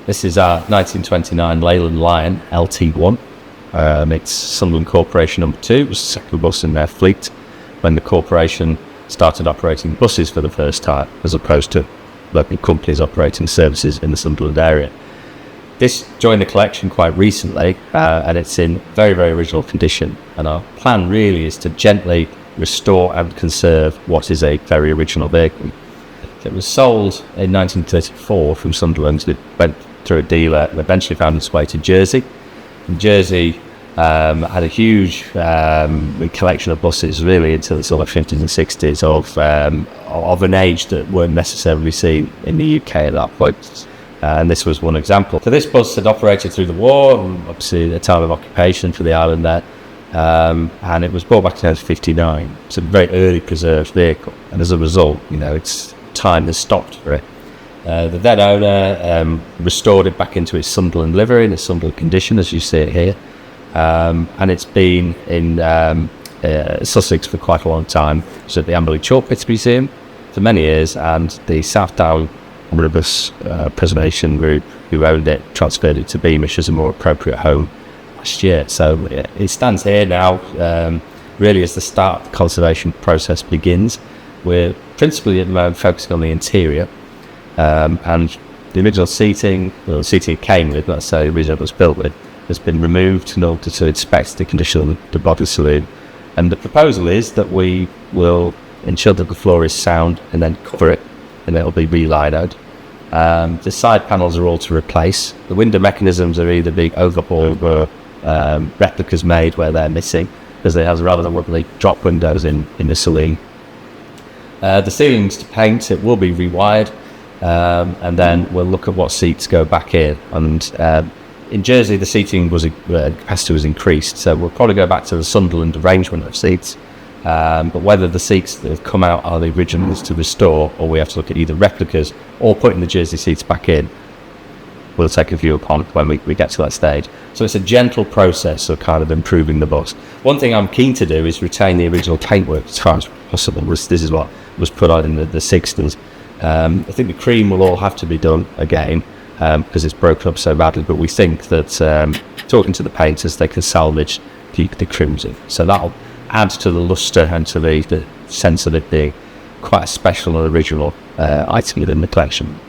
This is our 1929 Leyland Lion LT1. It's Sunderland Corporation No.2. It was the second bus in their fleet when the corporation started operating buses for the first time, as opposed to local companies operating services in the Sunderland area. This joined the collection quite recently, and it's in very, very original condition. And our plan really is to gently restore and conserve what is a very original vehicle. It was sold in 1934 from Sunderland. It went through a dealer and eventually found its way to Jersey. And Jersey had a huge collection of buses really until the sort of 50s and 60s of an age that weren't necessarily seen in the UK at that point. And this was one example. So this bus had operated through the war, obviously the time of occupation for the island there, and it was brought back in 1959. It's a very early preserved vehicle, and as a result, its time has stopped for it. The then owner restored it back into its Sunderland livery in a Sunderland condition, as you see it here, and it's been in Sussex for quite a long time. It's at the Amberley Chalkpits Museum for many years, and the South Down Rivers Preservation Group, who owned it, transferred it to Beamish as a more appropriate home last year. So it stands here now, really as the start of the conservation process begins. We're principally at the moment focusing on the interior, and the original seating, the seating it came with, let's say the original it was built with, has been removed in order to inspect the condition of the body saloon. And the proposal is that we will ensure that the floor is sound and then cover it, and it'll be re-linoed. The side panels are all to replace. The window mechanisms are either being overhauled or replicas made where they're missing, because they have rather lovely drop windows in the saloon. The ceilings to paint, it will be rewired, and then we'll look at what seats go back in. And in Jersey, the seating capacity was increased, so we'll probably go back to the Sunderland arrangement of seats. But whether the seats that have come out are the originals to restore, or we have to look at either replicas or putting the Jersey seats back in, we'll take a view upon when we get to that stage. So it's a gentle process of kind of improving the bus. One thing I'm keen to do is retain the original paintwork as far as possible. This is what was put on in the 60s. I think the cream will all have to be done again because it's broken up so badly, but we think that talking to the painters, they can salvage the crimson. So that'll add to the lustre and to the sense of it being quite a special and original item within the collection.